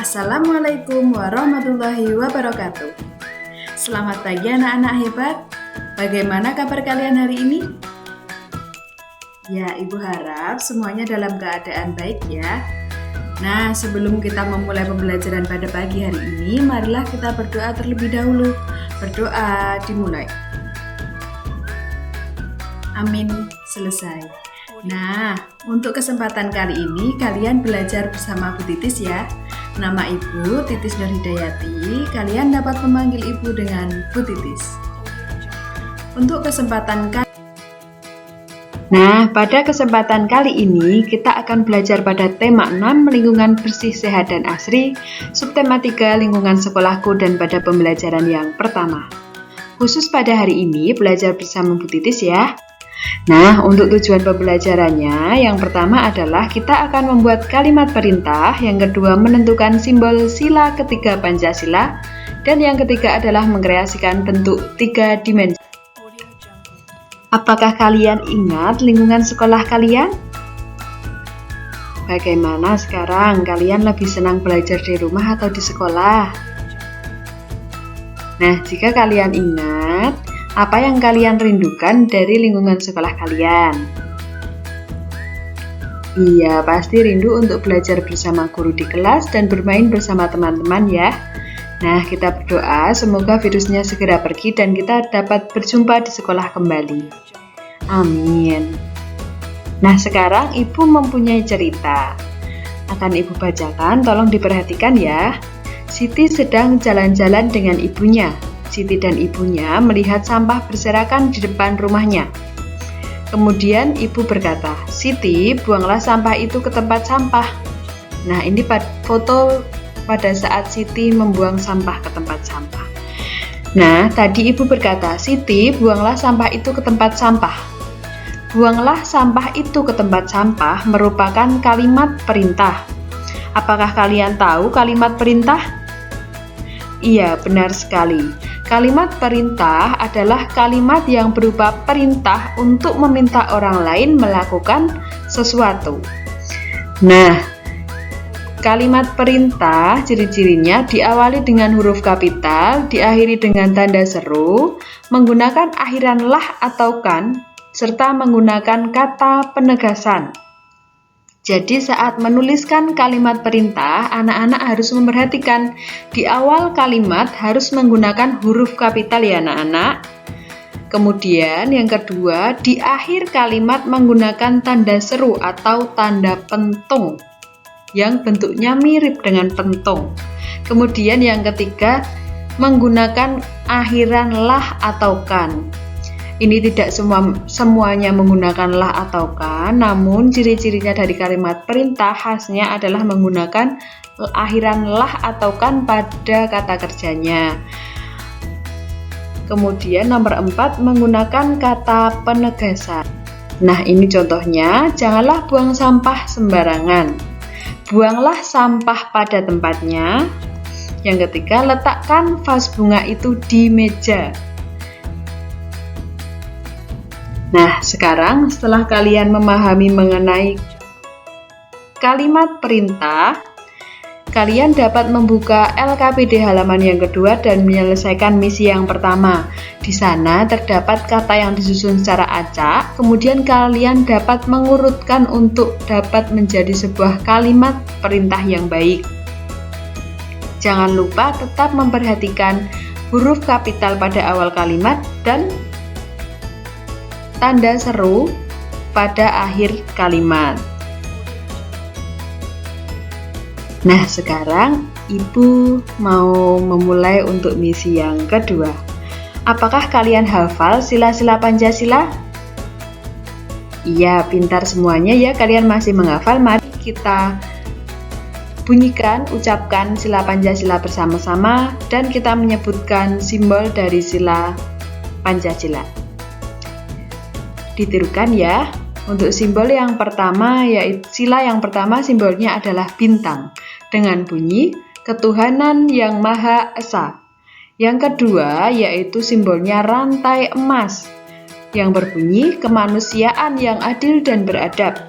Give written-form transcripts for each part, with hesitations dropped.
Assalamualaikum warahmatullahi wabarakatuh. Selamat pagi anak-anak hebat. Bagaimana kabar kalian hari ini? Ya, Ibu harap semuanya dalam keadaan baik ya. Nah, sebelum kita memulai pembelajaran pada pagi hari ini, marilah kita berdoa terlebih dahulu. Berdoa dimulai. Amin, selesai. Nah, untuk kesempatan kali ini kalian belajar bersama Bu Titis ya. Nama Ibu Titis Nur Hidayati. Kalian dapat memanggil Ibu dengan Bu Titis. Untuk kesempatan pada kesempatan kali ini kita akan belajar pada tema 6 lingkungan bersih, sehat dan asri, subtema 3 lingkungan sekolahku, dan pada pembelajaran yang pertama. Khusus pada hari ini belajar bersama Bu Titis ya. Nah, untuk tujuan pembelajarannya, yang pertama adalah kita akan membuat kalimat perintah, yang kedua menentukan simbol sila ketiga Pancasila, dan yang ketiga adalah mengkreasikan bentuk 3 dimensi. Apakah kalian ingat lingkungan sekolah kalian? Bagaimana sekarang? Kalian lebih senang belajar di rumah atau di sekolah? Nah, jika kalian ingat, apa yang kalian rindukan dari lingkungan sekolah kalian? Iya, pasti rindu untuk belajar bersama guru di kelas dan bermain bersama teman-teman ya. Nah, kita berdoa semoga virusnya segera pergi dan kita dapat berjumpa di sekolah kembali. Amin. Nah, sekarang Ibu mempunyai cerita. Akan Ibu bacakan, tolong diperhatikan ya. Siti sedang jalan-jalan dengan ibunya. Siti dan ibunya melihat sampah berserakan di depan rumahnya. Kemudian ibu berkata, "Siti, buanglah sampah itu ke tempat sampah." Nah, ini foto pada saat Siti membuang sampah ke tempat sampah. Nah, tadi ibu berkata, "Siti, buanglah sampah itu ke tempat sampah." Buanglah sampah itu ke tempat sampah merupakan kalimat perintah. Apakah kalian tahu kalimat perintah? Iya, benar sekali. Kalimat perintah adalah kalimat yang berupa perintah untuk meminta orang lain melakukan sesuatu. Nah, kalimat perintah ciri-cirinya diawali dengan huruf kapital, diakhiri dengan tanda seru, menggunakan akhiran lah atau kan, serta menggunakan kata penegasan. Jadi saat menuliskan kalimat perintah, anak-anak harus memperhatikan di awal kalimat harus menggunakan huruf kapital ya anak-anak. Kemudian yang kedua, di akhir kalimat menggunakan tanda seru atau tanda pentung yang bentuknya mirip dengan pentung. Kemudian yang ketiga, menggunakan akhiran lah atau kan. Ini tidak semuanya menggunakan lah atau kan, namun ciri-cirinya dari kalimat perintah khasnya adalah menggunakan akhiran lah atau kan pada kata kerjanya. Kemudian nomor 4, menggunakan kata penegasan. Nah, ini contohnya, janganlah buang sampah sembarangan. Buanglah sampah pada tempatnya. Yang ketiga, letakkan vas bunga itu di meja. Nah, sekarang setelah kalian memahami mengenai kalimat perintah, kalian dapat membuka LKPD halaman yang kedua dan menyelesaikan misi yang pertama. Di sana terdapat kata yang disusun secara acak, kemudian kalian dapat mengurutkan untuk dapat menjadi sebuah kalimat perintah yang baik. Jangan lupa tetap memperhatikan huruf kapital pada awal kalimat dan tanda seru pada akhir kalimat. Nah, sekarang Ibu mau memulai untuk misi yang kedua. Apakah kalian hafal sila-sila Pancasila? Iya, pintar semuanya ya, kalian masih menghafal. Mari kita bunyikan, ucapkan sila Pancasila bersama-sama dan kita menyebutkan simbol dari sila Pancasila. Ditirukan ya. Untuk simbol yang pertama, yaitu sila yang pertama simbolnya adalah bintang dengan bunyi ketuhanan yang Maha Esa. Yang kedua yaitu simbolnya rantai emas yang berbunyi kemanusiaan yang adil dan beradab.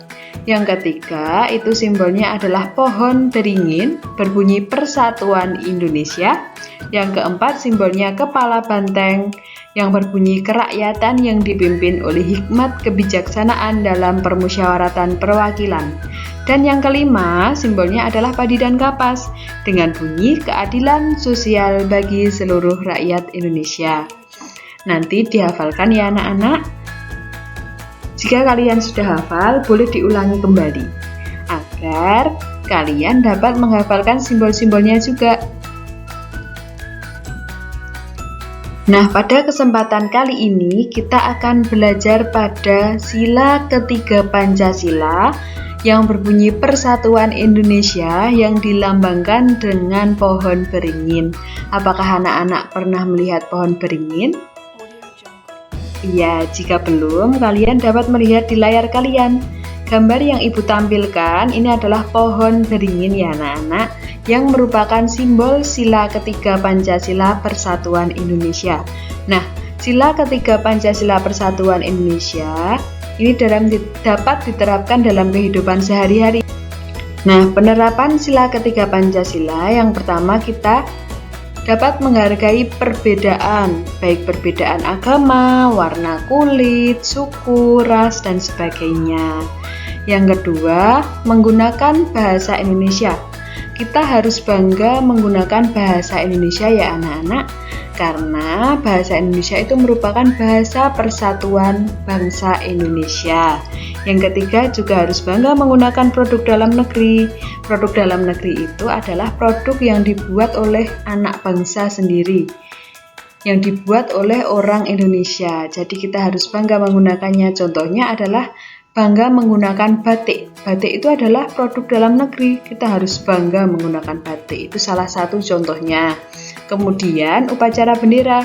Yang ketiga, itu simbolnya adalah pohon beringin berbunyi Persatuan Indonesia. Yang keempat, simbolnya kepala banteng yang berbunyi kerakyatan yang dipimpin oleh hikmat kebijaksanaan dalam permusyawaratan perwakilan. Dan yang kelima, simbolnya adalah padi dan kapas dengan bunyi keadilan sosial bagi seluruh rakyat Indonesia. Nanti dihafalkan ya anak-anak. Jika kalian sudah hafal, boleh diulangi kembali agar kalian dapat menghafalkan simbol-simbolnya juga. Nah, pada kesempatan kali ini kita akan belajar pada sila ketiga Pancasila yang berbunyi Persatuan Indonesia yang dilambangkan dengan pohon beringin. Apakah anak-anak pernah melihat pohon beringin? Iya, jika belum, kalian dapat melihat di layar kalian. Gambar yang ibu tampilkan ini adalah pohon beringin ya anak-anak, yang merupakan simbol sila ketiga Pancasila Persatuan Indonesia. Nah, sila ketiga Pancasila Persatuan Indonesia ini dapat diterapkan dalam kehidupan sehari-hari. Nah, penerapan sila ketiga Pancasila yang pertama, kita dapat menghargai perbedaan, baik perbedaan agama, warna kulit, suku, ras, dan sebagainya. Yang kedua, menggunakan bahasa Indonesia. Kita harus bangga menggunakan bahasa Indonesia ya anak-anak, karena bahasa Indonesia itu merupakan bahasa persatuan bangsa Indonesia. Yang ketiga, juga harus bangga menggunakan produk dalam negeri. Produk dalam negeri itu adalah produk yang dibuat oleh anak bangsa sendiri, yang dibuat oleh orang Indonesia. Jadi kita harus bangga menggunakannya. Contohnya adalah bangga menggunakan batik. Batik itu adalah produk dalam negeri. Kita harus bangga menggunakan batik. Itu salah satu contohnya. Kemudian upacara bendera.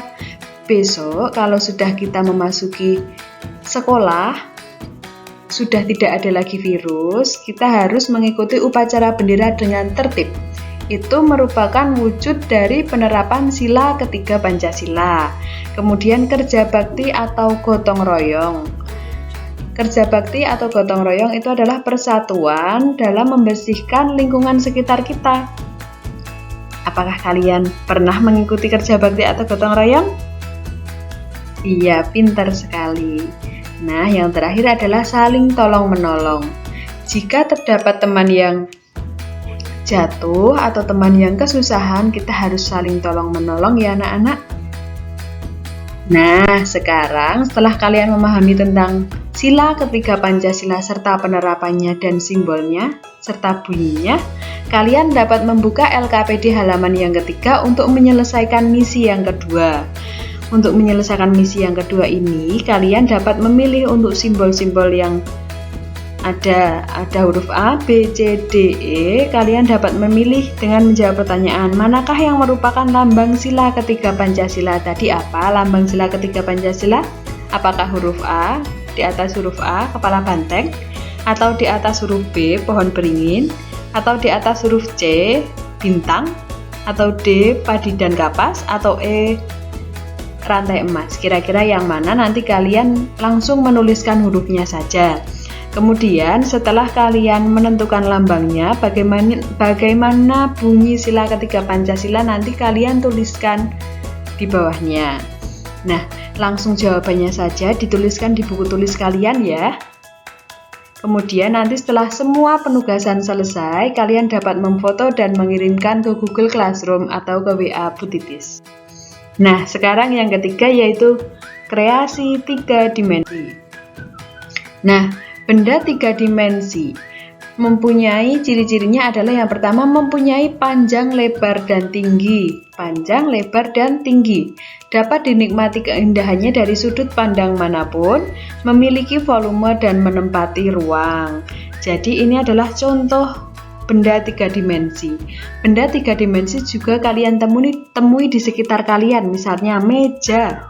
Besok kalau sudah kita memasuki sekolah, sudah tidak ada lagi virus, kita harus mengikuti upacara bendera dengan tertib. Itu merupakan wujud dari penerapan sila ketiga Pancasila. Kemudian kerja bakti atau gotong royong. Kerja bakti atau gotong royong itu adalah persatuan dalam membersihkan lingkungan sekitar kita. Apakah kalian pernah mengikuti kerja bakti atau gotong royong? Iya, pintar sekali. Nah, yang terakhir adalah saling tolong-menolong. Jika terdapat teman yang jatuh atau teman yang kesusahan, kita harus saling tolong-menolong ya anak-anak. Nah, sekarang setelah kalian memahami tentang sila ketiga Pancasila serta penerapannya dan simbolnya, serta bunyinya, kalian dapat membuka LKPD halaman yang ketiga untuk menyelesaikan misi yang kedua. Untuk menyelesaikan misi yang kedua ini, kalian dapat memilih untuk simbol-simbol yang ada huruf A, B, C, D, E. Kalian dapat memilih dengan menjawab pertanyaan, manakah yang merupakan lambang sila ketiga Pancasila? Tadi apa lambang sila ketiga Pancasila? Apakah huruf A, di atas huruf A, kepala banteng, atau di atas huruf B, pohon beringin, atau di atas huruf C, bintang, atau D, padi dan kapas, atau E, rantai emas? Kira-kira yang mana? Nanti kalian langsung menuliskan hurufnya saja. Kemudian setelah kalian menentukan lambangnya, bagaimana bunyi sila ketiga Pancasila, nanti kalian tuliskan di bawahnya. Nah, langsung jawabannya saja dituliskan di buku tulis kalian ya. Kemudian nanti setelah semua penugasan selesai, kalian dapat memfoto dan mengirimkan ke Google Classroom atau ke WA Bu Titis. Nah, sekarang yang ketiga yaitu kreasi 3 dimensi. Nah, benda 3 dimensi mempunyai ciri-cirinya adalah yang pertama mempunyai panjang, lebar, dan tinggi. Panjang, lebar, dan tinggi. Dapat dinikmati keindahannya dari sudut pandang manapun, memiliki volume dan menempati ruang. Jadi ini adalah contoh benda 3 dimensi. Benda 3 dimensi juga kalian temui di sekitar kalian, misalnya meja,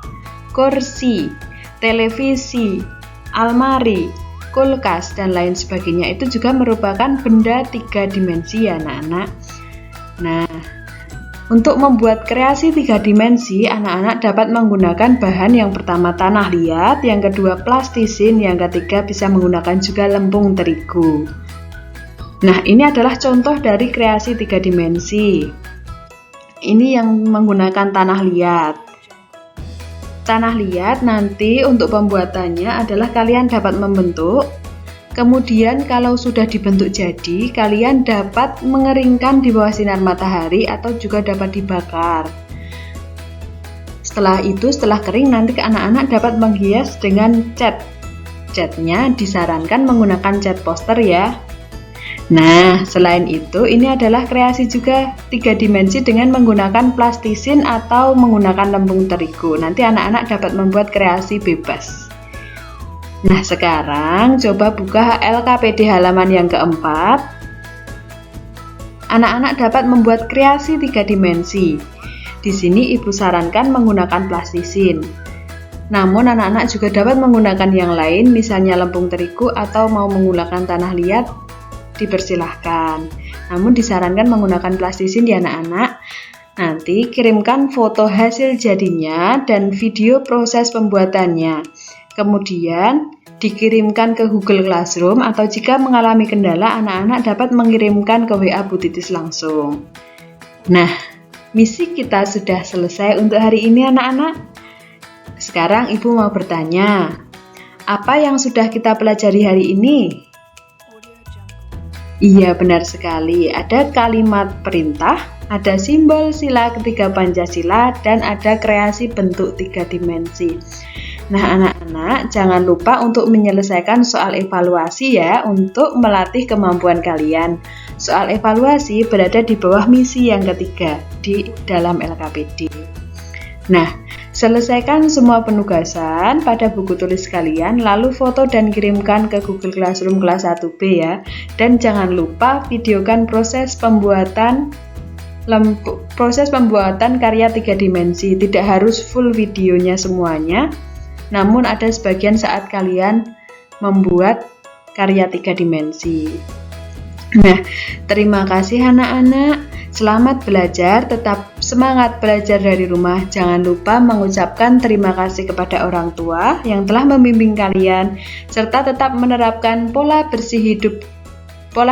kursi, televisi, almari, kulkas, dan lain sebagainya. Itu juga merupakan benda 3 dimensi ya anak-anak. Nah, Untuk membuat kreasi 3 dimensi, anak-anak dapat menggunakan bahan yang pertama tanah liat, yang kedua plastisin, yang ketiga bisa menggunakan juga lempung terigu. Nah, ini adalah contoh dari kreasi 3 dimensi. Ini yang menggunakan tanah liat. Tanah liat nanti untuk pembuatannya adalah kalian dapat membentuk. Kemudian kalau sudah dibentuk jadi, kalian dapat mengeringkan di bawah sinar matahari atau juga dapat dibakar. Setelah itu, setelah kering nanti anak-anak dapat menghias dengan cat. Catnya disarankan menggunakan cat poster ya. Nah, selain itu, ini adalah kreasi juga 3 dimensi dengan menggunakan plastisin atau menggunakan lempung terigu. Nanti anak-anak dapat membuat kreasi bebas. Nah, sekarang coba buka LKPD halaman yang keempat. Anak-anak dapat membuat kreasi 3 dimensi. Di sini ibu sarankan menggunakan plastisin. Namun anak-anak juga dapat menggunakan yang lain, misalnya lempung terigu atau mau menggunakan tanah liat, dipersilahkan. Namun disarankan menggunakan plastisin ya anak-anak. Nanti kirimkan foto hasil jadinya dan video proses pembuatannya. Kemudian dikirimkan ke Google Classroom atau jika mengalami kendala, anak-anak dapat mengirimkan ke WA Bu Titis langsung. Nah, misi kita sudah selesai untuk hari ini anak-anak. Sekarang Ibu mau bertanya, apa yang sudah kita pelajari hari ini? Iya, benar sekali. Ada kalimat perintah, ada simbol sila ketiga Pancasila, dan ada kreasi bentuk 3 dimensi. Nah, anak-anak jangan lupa untuk menyelesaikan soal evaluasi ya, untuk melatih kemampuan kalian. Soal evaluasi berada di bawah misi yang ketiga di dalam LKPD. Nah, selesaikan semua penugasan pada buku tulis kalian, lalu foto dan kirimkan ke Google Classroom kelas 1B ya. Dan jangan lupa videokan proses pembuatan karya 3 dimensi. Tidak harus full videonya semuanya, namun ada sebagian saat kalian membuat karya 3 dimensi. Nah, terima kasih anak-anak. Selamat belajar, tetap semangat belajar dari rumah. Jangan lupa mengucapkan terima kasih kepada orang tua yang telah membimbing kalian, serta tetap menerapkan pola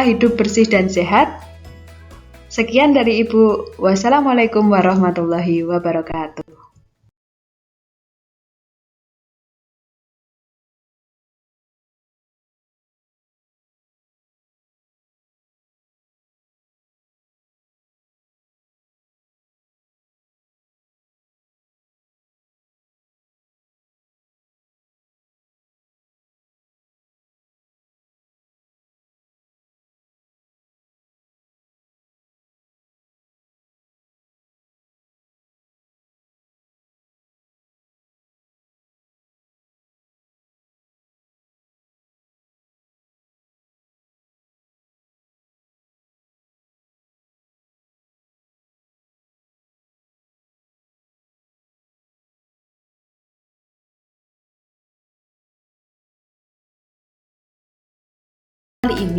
hidup bersih dan sehat. Sekian dari Ibu. Wassalamualaikum warahmatullahi wabarakatuh. Kali ini